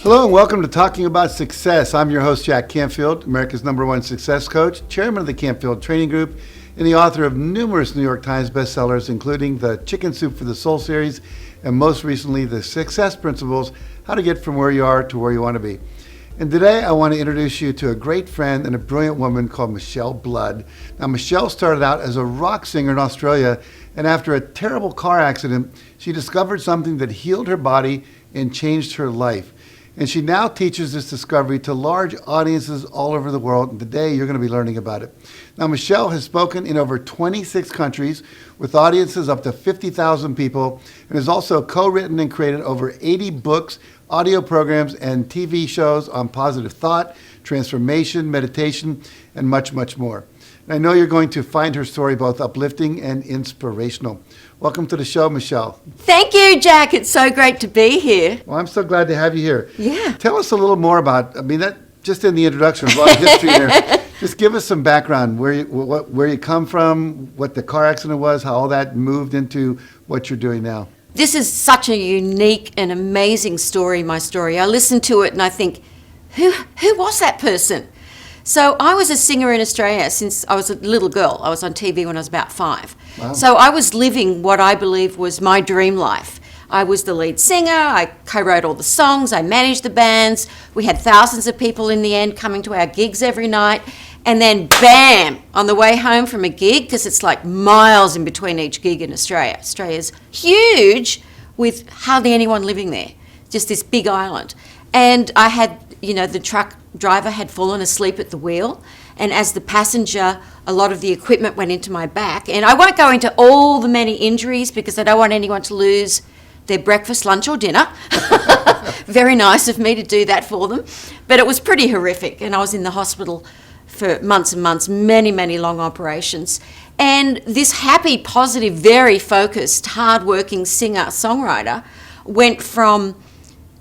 Hello and welcome to Talking About Success. I'm your host, Jack Canfield, America's #1 success coach, chairman of the Canfield Training Group, and the author of numerous New York Times bestsellers, including the Chicken Soup for the Soul series, and most recently, the Success Principles, How to Get From Where You Are to Where You Want to Be. And today I want to introduce you to a great friend and a brilliant woman called Michele Blood. Now, Michele started out as a rock singer in Australia, and after a terrible car accident, she discovered something that healed her body and changed her life. And she now teaches this discovery to large audiences all over the world, and today you're going to be learning about it. Now, Michele has spoken in over 26 countries with audiences up to 50,000 people, and has also co-written and created over 80 books, audio programs, and TV shows on positive thought, transformation, meditation, and much, much more. And I know you're going to find her story both uplifting and inspirational. Welcome to the show, Michele. Thank you, Jack. It's so great to be here. Well, I'm so glad to have you here. Yeah. Tell us a little more about, that just in the introduction, a lot of history there. Just give us some background, where you come from, what the car accident was, how all that moved into what you're doing now. This is such a unique and amazing story, my story. I listen to it and I think, who was that person? So I was a singer in Australia since I was a little girl. I was on TV when I was about 5. Wow. So I was living what I believe was my dream life. I was the lead singer, I co-wrote all the songs, I managed the bands. We had thousands of people in the end coming to our gigs every night. And then bam, on the way home from a gig, because it's like miles in between each gig in Australia. Australia's huge with hardly anyone living there, just this big island. And I had, the truck driver had fallen asleep at the wheel, and as the passenger, a lot of the equipment went into my back. And I won't go into all the many injuries because I don't want anyone to lose their breakfast, lunch or dinner. Very nice of me to do that for them. But it was pretty horrific, and I was in the hospital for months and months, many, many long operations. And this happy, positive, very focused, hard-working singer-songwriter went from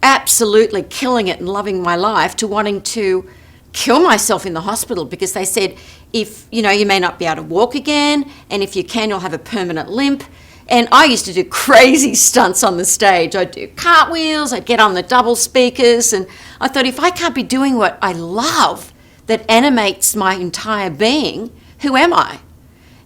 absolutely killing it and loving my life to wanting to kill myself in the hospital because they said, if you may not be able to walk again, and if you can, you'll have a permanent limp. And I used to do crazy stunts on the stage. I'd do cartwheels, I'd get on the double speakers, and I thought, if I can't be doing what I love that animates my entire being, who am I?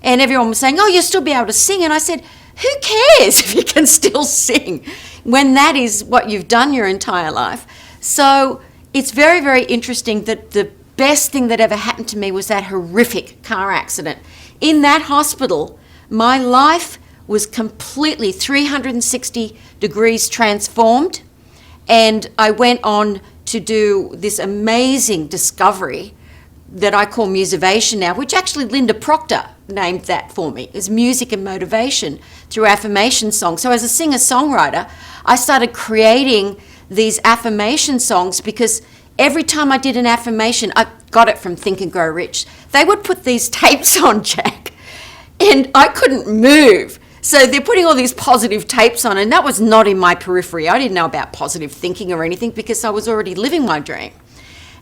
And everyone was saying, oh, you'll still be able to sing. And I said, who cares if you can still sing when that is what you've done your entire life? So it's very, very interesting that the best thing that ever happened to me was that horrific car accident. In that hospital, my life was completely 360 degrees transformed, and I went on to do this amazing discovery that I call musivation now, which actually Linda Proctor named that for me, is music and motivation through affirmation songs. So as a singer-songwriter, I started creating these affirmation songs because every time I did an affirmation, I got it from Think and Grow Rich. They would put these tapes on, Jack, and I couldn't move. So they're putting all these positive tapes on, and that was not in my periphery. I didn't know about positive thinking or anything because I was already living my dream.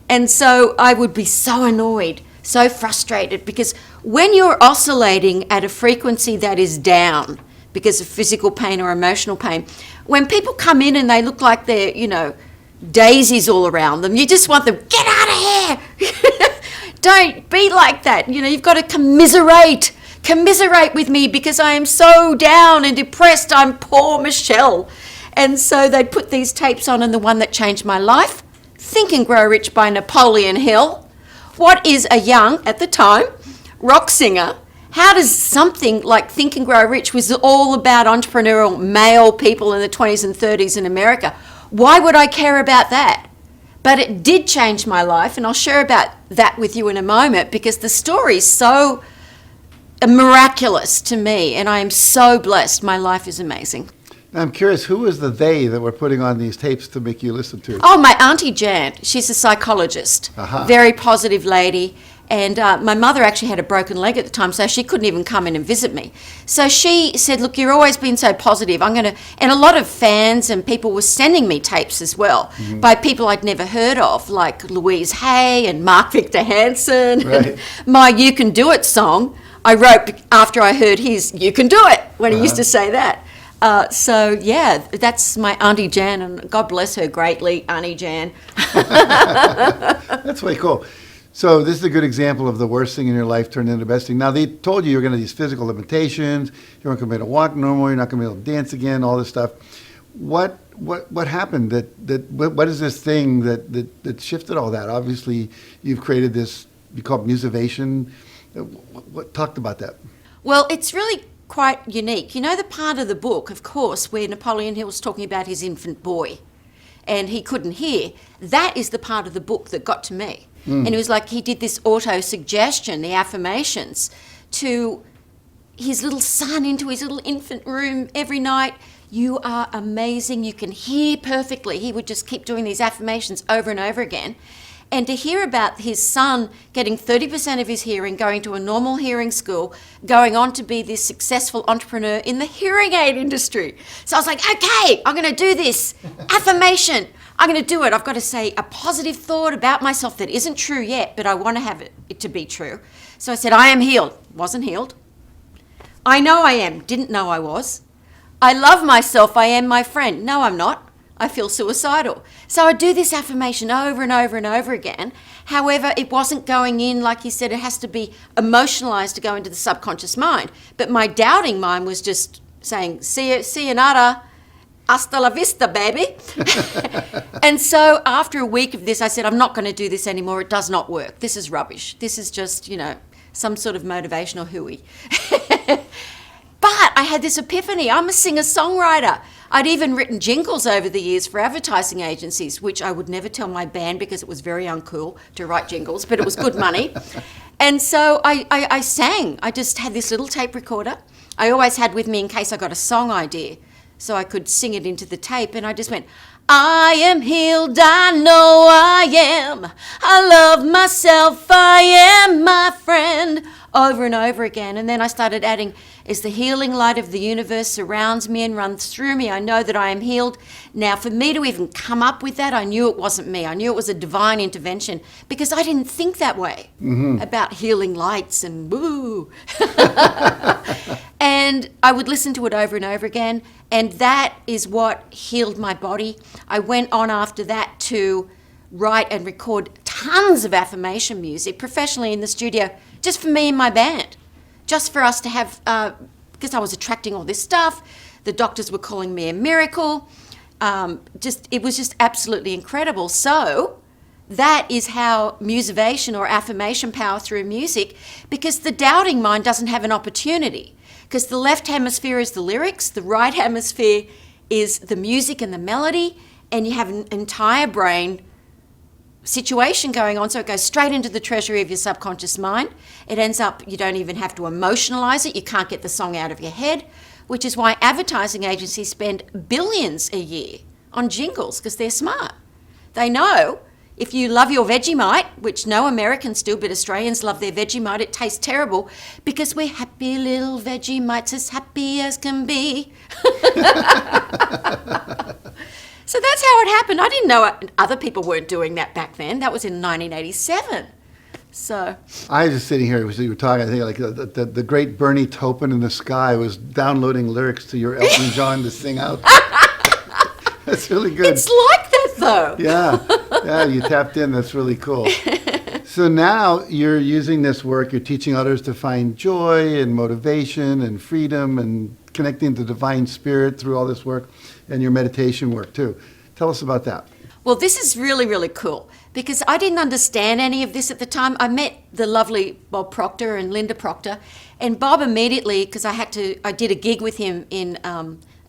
And so I would be so annoyed, so frustrated, because when you're oscillating at a frequency that is down because of physical pain or emotional pain, when people come in and they look like they're, daisies all around them, you just want them, get out of here. Don't be like that. You've got to commiserate with me because I am so down and depressed. I'm poor Michele. And so they'd put these tapes on, and the one that changed my life, Think and Grow Rich by Napoleon Hill. What is a young, at the time, rock singer? How does something like Think and Grow Rich was all about entrepreneurial male people in the 20s and 30s in America? Why would I care about that? But it did change my life, and I'll share about that with you in a moment because the story is so miraculous to me, and I am so blessed. My life is amazing. Now, I'm curious, who was the they that were putting on these tapes to make you listen to? Oh, my Auntie Jan. She's a psychologist, very positive lady. And my mother actually had a broken leg at the time, so she couldn't even come in and visit me. So she said, look, you've always been so positive. And a lot of fans and people were sending me tapes as well by people I'd never heard of, like Louise Hay and Mark Victor Hansen. Right. And my You Can Do It song, I wrote after I heard his You Can Do It, when he used to say that. That's my Auntie Jan, and God bless her greatly, Auntie Jan. That's way cool. So this is a good example of the worst thing in your life turned into the best thing. Now, they told you were going to have these physical limitations. You weren't going to be able to walk normal. You're not going to be able to dance again, all this stuff. What happened? What is this thing that shifted all that? Obviously, you've created this, you call it musivation. What talked about that? Well, it's really quite unique. You know the part of the book, of course, where Napoleon Hill was talking about his infant boy and he couldn't hear? That is the part of the book that got to me. And it was like he did this auto-suggestion, the affirmations, to his little son, into his little infant room every night. You are amazing. You can hear perfectly. He would just keep doing these affirmations over and over again. And to hear about his son getting 30% of his hearing, going to a normal hearing school, going on to be this successful entrepreneur in the hearing aid industry. So I was like, okay, I'm going to do this affirmation. I'm going to do it. I've got to say a positive thought about myself that isn't true yet, but I want to have it to be true. So I said, I am healed. Wasn't healed. I know I am. Didn't know I was. I love myself. I am my friend. No, I'm not. I feel suicidal. So I do this affirmation over and over and over again. However, it wasn't going in, like he said, it has to be emotionalized to go into the subconscious mind. But my doubting mind was just saying, see you nada, hasta la vista, baby. And so after a week of this, I said, I'm not going to do this anymore. It does not work. This is rubbish. This is just, some sort of motivational hooey. But I had this epiphany. I'm a singer-songwriter. I'd even written jingles over the years for advertising agencies, which I would never tell my band because it was very uncool to write jingles, but it was good money. And so I sang. I just had this little tape recorder. I always had with me in case I got a song idea, so I could sing it into the tape. And I just went, I am healed, I know I am. I love myself, I am my friend, over and over again. And then I started adding, as the healing light of the universe surrounds me and runs through me, I know that I am healed. Now, for me to even come up with that, I knew it wasn't me. I knew it was a divine intervention because I didn't think that way about healing lights and woo. And I would listen to it over and over again, and that is what healed my body. I went on after that to write and record tons of affirmation music professionally in the studio, just for me and my band. Just for us to have, because I was attracting all this stuff. The doctors were calling me a miracle. It was just absolutely incredible. So that is how musivation or affirmation power through music, because the doubting mind doesn't have an opportunity. Because the left hemisphere is the lyrics, the right hemisphere is the music and the melody, and you have an entire brain situation going on, so it goes straight into the treasury of your subconscious mind. It ends up, you don't even have to emotionalize it. You can't get the song out of your head, which is why advertising agencies spend billions a year on jingles, because they're smart. They know if you love your Vegemite, which no Americans do, but Australians love their Vegemite, it tastes terrible because we're happy little Vegemites, as happy as can be. So that's how it happened. I didn't know other people weren't doing that back then. That was in 1987. So I was just sitting here, you were talking, I think like the great Bernie Taupin in the sky was downloading lyrics to your Elton John to sing out. That's really good. It's like that though. Yeah, you tapped in. That's really cool. So now you're using this work, you're teaching others to find joy and motivation and freedom and connecting to divine spirit through all this work, and your meditation work too. Tell us about that. Well, this is really, really cool because I didn't understand any of this at the time. I met the lovely Bob Proctor and Linda Proctor, and Bob immediately, because I did a gig with him in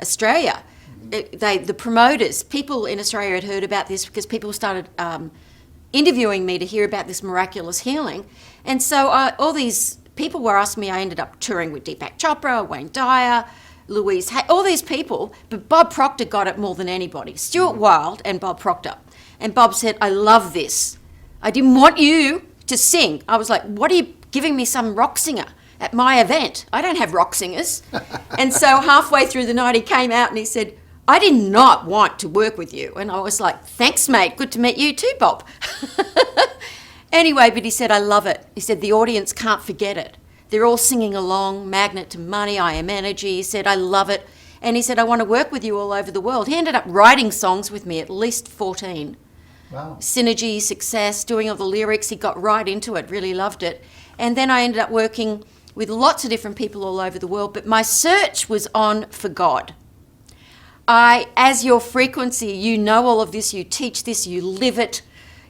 Australia. The promoters, people in Australia had heard about this because people started interviewing me to hear about this miraculous healing. And so all these people were asking me. I ended up touring with Deepak Chopra, Wayne Dyer, Louise Hay, all these people, but Bob Proctor got it more than anybody. Stuart Wilde and Bob Proctor. And Bob said, I love this. I didn't want you to sing. I was like, what are you giving me, some rock singer at my event? I don't have rock singers. And so halfway through the night he came out and he said, I did not want to work with you. And I was like, thanks, mate. Good to meet you too, Bob. Anyway, but he said, I love it. He said, the audience can't forget it. They're all singing along, magnet to money, I am energy. He said, I love it. And he said, I want to work with you all over the world. He ended up writing songs with me, at least 14. Wow. Synergy, Success, doing all the lyrics. He got right into it, really loved it. And then I ended up working with lots of different people all over the world. But my search was on for God. As your frequency, you know all of this, you teach this, you live it,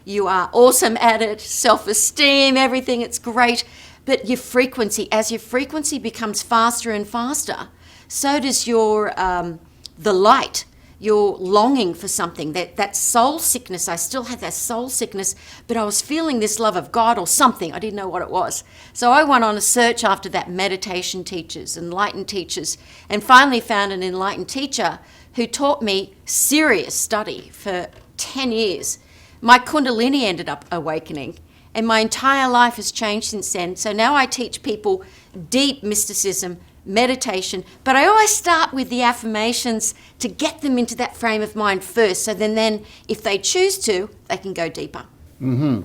you are awesome at it, self-esteem, everything, it's great. But your frequency, as your frequency becomes faster and faster, so does your the light, your longing for something, that soul sickness. I still had that soul sickness, but I was feeling this love of God or something. I didn't know what it was. So I went on a search after that, meditation teachers, enlightened teachers, and finally found an enlightened teacher who taught me serious study for 10 years. My Kundalini ended up awakening, and my entire life has changed since then. So now I teach people deep mysticism, meditation, but I always start with the affirmations to get them into that frame of mind first. So then if they choose to, they can go deeper. Mm-hmm.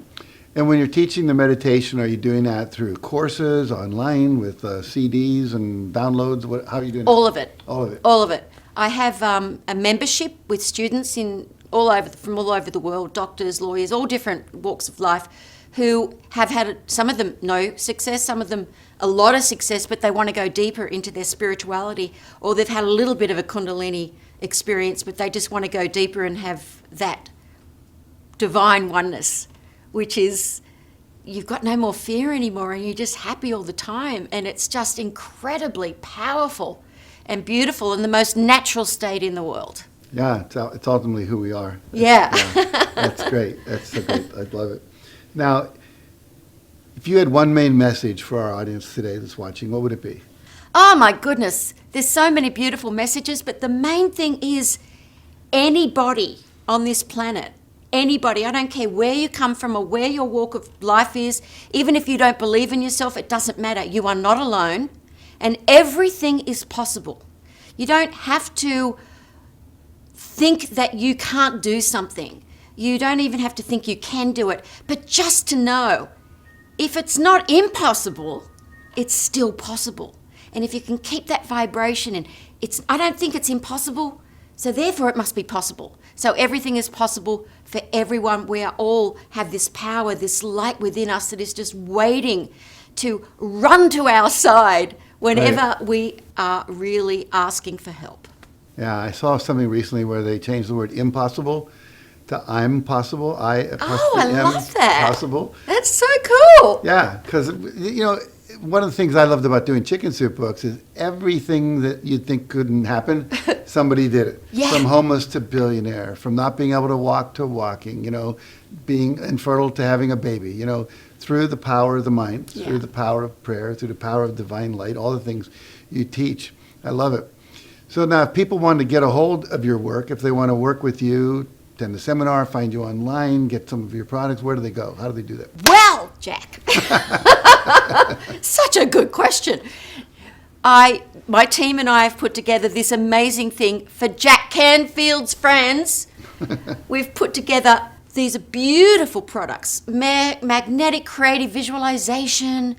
And when you're teaching the meditation, are you doing that through courses, online, with CDs and downloads? How are you doing All that? of it. All of it. All of it. I have a membership with students from all over the world, doctors, lawyers, all different walks of life, who have had, some of them no success, some of them a lot of success, but they want to go deeper into their spirituality, or they've had a little bit of a Kundalini experience, but they just want to go deeper and have that divine oneness, which is you've got no more fear anymore and you're just happy all the time, and it's just incredibly powerful and beautiful and the most natural state in the world. Yeah, it's ultimately who we are. Yeah. That's great. That's so great. I love it. Now, if you had one main message for our audience today that's watching, what would it be? Oh my goodness, there's so many beautiful messages, but the main thing is anybody on this planet, anybody, I don't care where you come from or where your walk of life is, even if you don't believe in yourself, it doesn't matter. You are not alone, and everything is possible. You don't have to think that you can't do something. You don't even have to think you can do it, but just to know, if it's not impossible, it's still possible. And if you can keep that vibration, and I don't think it's impossible, so therefore it must be possible. So everything is possible for everyone. We are all have this power, this light within us that is just waiting to run to our side whenever we are really asking for help. Yeah, I saw something recently where they changed the word impossible to I'm possible. I love that. Possible. That's so cool. Yeah, because, one of the things I loved about doing Chicken Soup books is everything that you'd think couldn't happen, somebody did it. Yeah. From homeless to billionaire, from not being able to walk to walking, being infertile to having a baby, through the power of the mind, through the power of prayer, through the power of divine light, all the things you teach. I love it. So now if people want to get a hold of your work, if they want to work with you, attend the seminar, find you online, get some of your products, where do they go? How do they do that? Well, Jack, such a good question. My team and I have put together this amazing thing for Jack Canfield's friends. We've put together these beautiful products, magnetic creative visualization,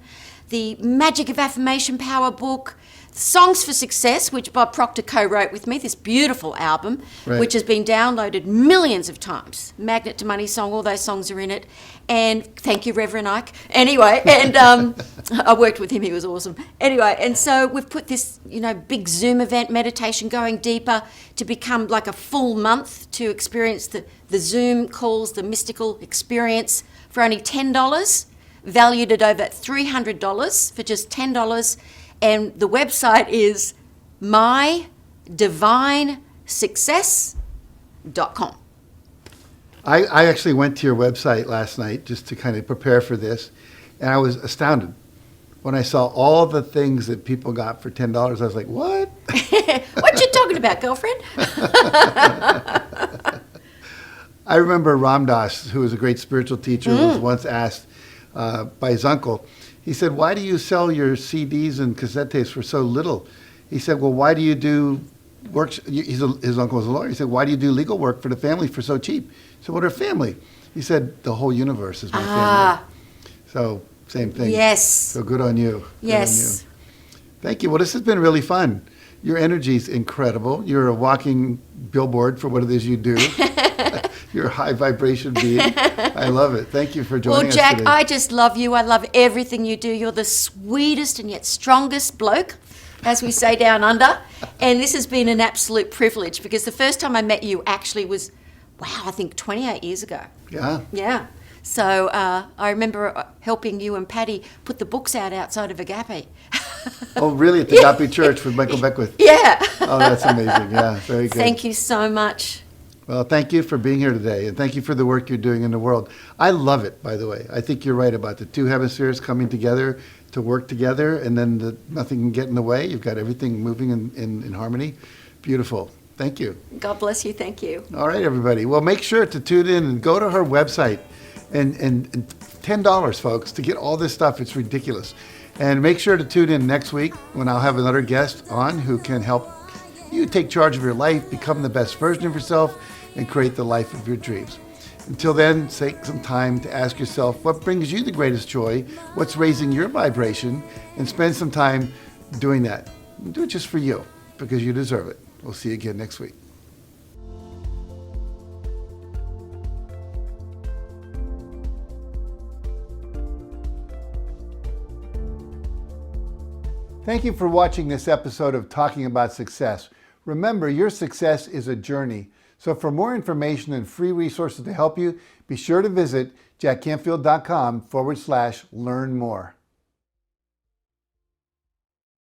the Magic of Affirmation Power book, Songs for Success, which Bob Proctor co-wrote with me, this beautiful album, which has been downloaded millions of times. Magnet to Money song, all those songs are in it. And thank you, Reverend Ike. Anyway, and I worked with him, he was awesome. Anyway, and so we've put this, big Zoom event, meditation, going deeper to become like a full month to experience the Zoom calls, the mystical experience for only $10, valued at over $300 for just $10. And the website is mydivinesuccess.com. I actually went to your website last night just to kind of prepare for this, and I was astounded when I saw all the things that people got for $10. I was like, what? What you talking about, girlfriend? I remember Ram Dass, who was a great spiritual teacher, was once asked by his uncle, he said, why do you sell your CDs and cassette tapes for so little? He said, well, why do you do work? His uncle was a lawyer. He said, why do you do legal work for the family for so cheap? He said, what are family? He said, the whole universe is my family. So, same thing. Yes. So good on you. Yes. Good on you. Thank you. Well, this has been really fun. Your energy's incredible. You're a walking billboard for what it is you do. You're a high vibration being. I love it. Thank you for joining us Jack, today. I just love you. I love everything you do. You're the sweetest and yet strongest bloke, as we say down under. And this has been an absolute privilege because the first time I met you actually was, wow, I think 28 years ago. Yeah. Yeah. So I remember helping you and Patty put the books out outside of Agape. Oh, really? At the Agape Church with Michael Beckwith? Yeah. Oh, that's amazing. Yeah, very good. Thank you so much. Well, thank you for being here today, and thank you for the work you're doing in the world. I love it, by the way. I think you're right about the two hemispheres coming together to work together, and then nothing can get in the way. You've got everything moving in harmony. Beautiful. Thank you. God bless you. Thank you. All right, everybody. Well, make sure to tune in and go to her website. And $10, folks, to get all this stuff. It's ridiculous. And make sure to tune in next week when I'll have another guest on who can help you take charge of your life, become the best version of yourself, and create the life of your dreams. Until then, take some time to ask yourself what brings you the greatest joy, what's raising your vibration, and spend some time doing that. Do it just for you, because you deserve it. We'll see you again next week. Thank you for watching this episode of Talking About Success. Remember, your success is a journey. So for more information and free resources to help you, be sure to visit jackcanfield.com/learn more.